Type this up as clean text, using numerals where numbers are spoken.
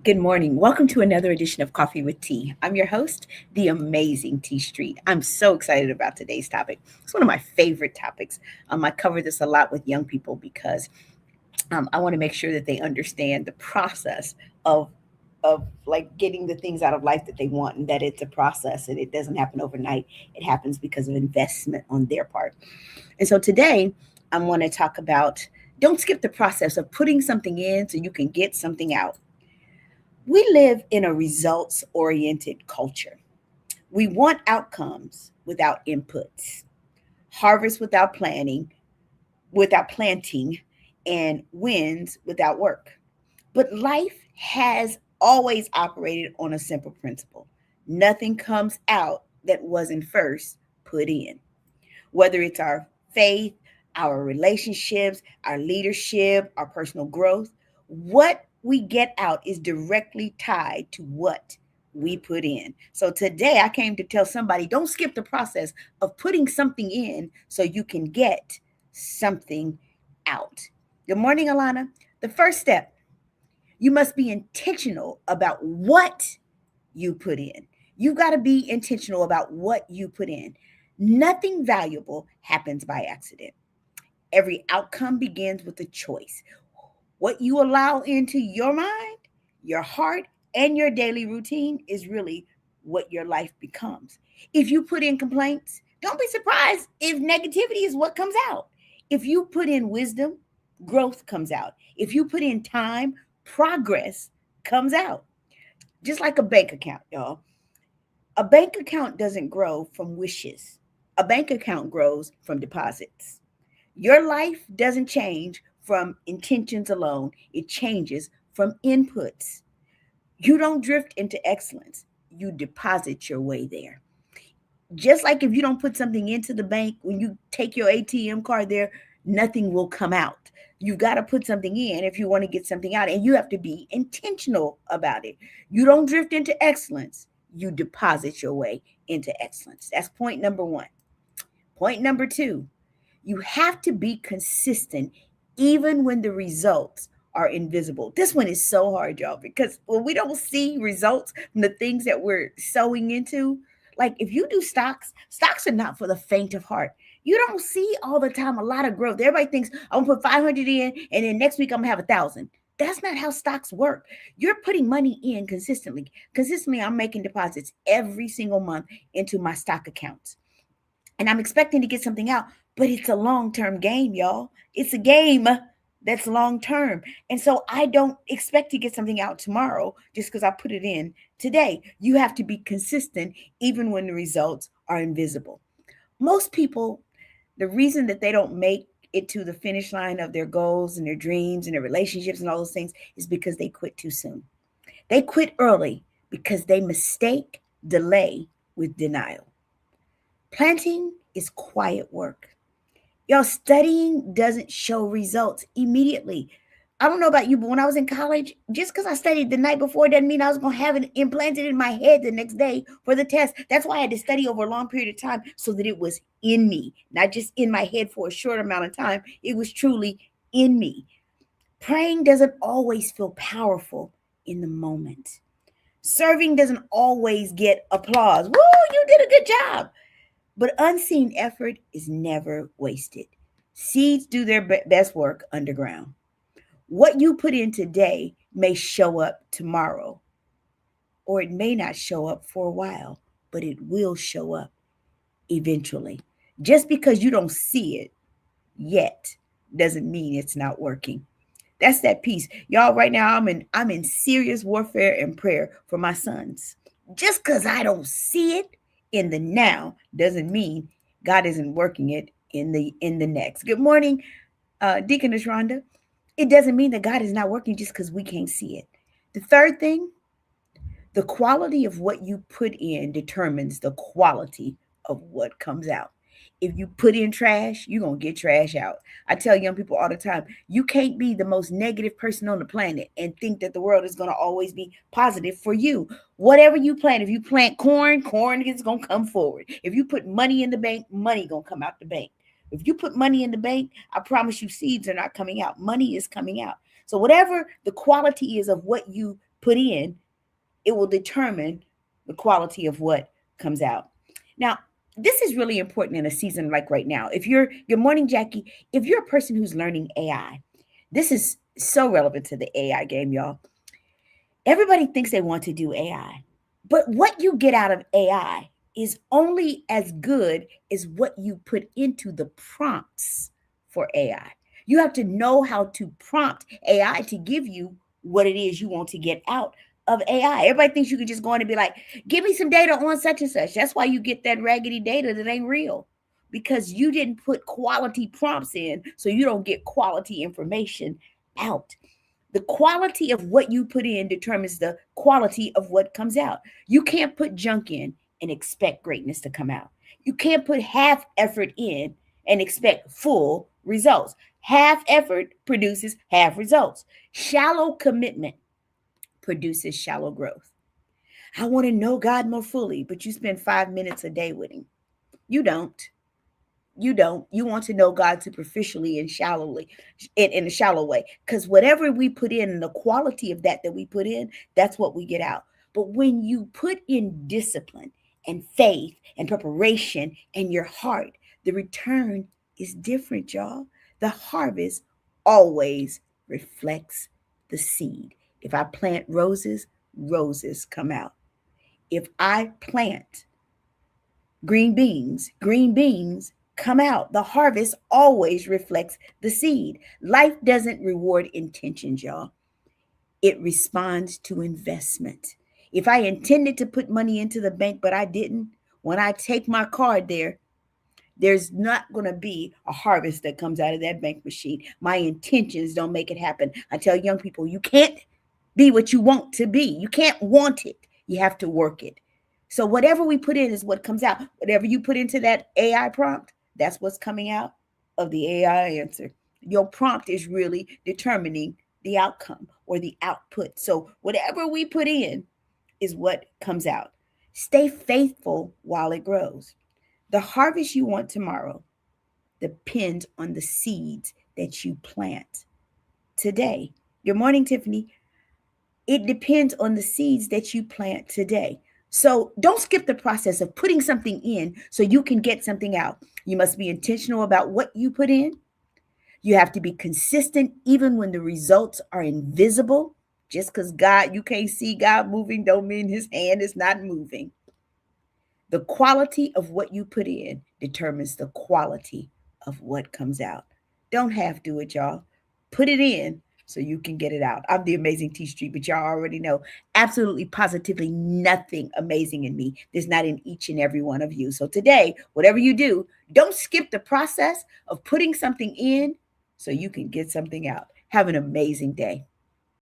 Good morning. Welcome to another edition of Coffee with Tea. I'm your host, the amazing T Street. I'm so excited about today's topic. It's one of my favorite topics. I cover this a lot with young people because I want to make sure that they understand the process of like getting the things out of life that they want, and that it's a process and it doesn't happen overnight. It happens because of investment on their part. And so today I want to talk about don't skip the process of putting something in so you can get something out. We live in a results oriented culture. We want outcomes without inputs, harvest without planting, and wins without work. But life has always operated on a simple principle: nothing comes out that wasn't first put in. Whether it's our faith, our relationships, our leadership, our personal growth, what we get out is directly tied to what we put in. So today I came to tell somebody don't skip the process of putting something in so you can get something out. Good morning, Alana. The first step, you must be intentional about what you put in. You got to be intentional about what you put in. Nothing valuable happens by accident. Every outcome begins with a choice. What you allow into your mind, your heart, and your daily routine is really what your life becomes. If you put in complaints, don't be surprised if negativity is what comes out. If you put in wisdom, growth comes out. If you put in time, progress comes out. Just like a bank account, y'all. A bank account doesn't grow from wishes. A bank account grows from deposits. Your life doesn't change from intentions alone, it changes from inputs. You don't drift into excellence, you deposit your way there. Just like if you don't put something into the bank, when you take your ATM card there, nothing will come out. You've got to put something in if you want to get something out, and you have to be intentional about it. You don't drift into excellence, you deposit your way into excellence. That's point number one. Point number two, you have to be consistent even when the results are invisible. This one is so hard, y'all, because when we don't see results from the things that we're sowing into, like if you do stocks are not for the faint of heart. You don't see all the time a lot of growth. Everybody thinks I'm gonna put 500 in and then next week I'm gonna have 1,000. That's not how stocks work. You're putting money in consistently. Consistently, I'm making deposits every single month into my stock accounts, and I'm expecting to get something out, but it's a long term game, y'all. It's a game that's long term. And so I don't expect to get something out tomorrow just because I put it in today. You have to be consistent even when the results are invisible. Most people, the reason that they don't make it to the finish line of their goals and their dreams and their relationships and all those things is because they quit too soon. They quit early because they mistake delay with denial. Planting is quiet work. Y'all, studying doesn't show results immediately. I don't know about you, but when I was in college, just because I studied the night before doesn't mean I was going to have it implanted in my head the next day for the test. That's why I had to study over a long period of time so that it was in me, not just in my head for a short amount of time. It was truly in me. Praying doesn't always feel powerful in the moment. Serving doesn't always get applause. Woo, you did a good job. But unseen effort is never wasted. Seeds do their best work underground. What you put in today may show up tomorrow, or it may not show up for a while, but it will show up eventually. Just because you don't see it yet doesn't mean it's not working. That's that piece. Y'all, right now I'm in serious warfare and prayer for my sons. Just because I don't see it in the now doesn't mean God isn't working it in the next. Good morning, Deaconess Rhonda. It doesn't mean that God is not working just because we can't see it. The third thing, the quality of what you put in determines the quality of what comes out. If you put in trash, you're going to get trash out. I tell young people all the time, you can't be the most negative person on the planet and think that the world is going to always be positive for you. Whatever you plant, if you plant corn, corn is going to come forward. If you put money in the bank, money going to come out the bank. If you put money in the bank, I promise you seeds are not coming out. Money is coming out. So whatever the quality is of what you put in, it will determine the quality of what comes out. Now, this is really important in a season like right now. If you're, good morning, Jackie. If you're a person who's learning AI, this is so relevant to the AI game, y'all. Everybody thinks they want to do AI, but what you get out of AI is only as good as what you put into the prompts for AI. You have to know how to prompt AI to give you what it is you want to get out of AI. Everybody thinks you can just go in and be like, give me some data on such and such. That's why you get that raggedy data that ain't real, because you didn't put quality prompts in, so you don't get quality information out. The quality of what you put in determines the quality of what comes out. You can't put junk in and expect greatness to come out. You can't put half effort in and expect full results. Half effort produces half results. Shallow commitment produces shallow growth. I want to know God more fully, but you spend 5 minutes a day with him. You don't. You want to know God superficially and shallowly, in a shallow way, because whatever we put in and the quality of that we put in, that's what we get out. But when you put in discipline and faith and preparation and your heart, the return is different, y'all. The harvest always reflects the seed. If I plant roses, roses come out. If I plant green beans come out. The harvest always reflects the seed. Life doesn't reward intentions, y'all. It responds to investment. If I intended to put money into the bank, but I didn't, when I take my card there, there's not going to be a harvest that comes out of that bank machine. My intentions don't make it happen. I tell young people, you can't be what you want to be. You can't want it. You have to work it. So whatever we put in is what comes out. Whatever you put into that AI prompt, that's what's coming out of the AI answer. Your prompt is really determining the outcome or the output. So whatever we put in is what comes out. Stay faithful while it grows. The harvest you want tomorrow depends on the seeds that you plant today. Good morning, Tiffany. It depends on the seeds that you plant today. So don't skip the process of putting something in so you can get something out. You must be intentional about what you put in. You have to be consistent even when the results are invisible. Just because you can't see God moving don't mean his hand is not moving. The quality of what you put in determines the quality of what comes out. Don't half do it, y'all. Put it in so you can get it out. I'm the amazing T Street, but y'all already know absolutely positively nothing amazing in me. There's not in each and every one of you. So today, whatever you do, don't skip the process of putting something in so you can get something out. Have an amazing day.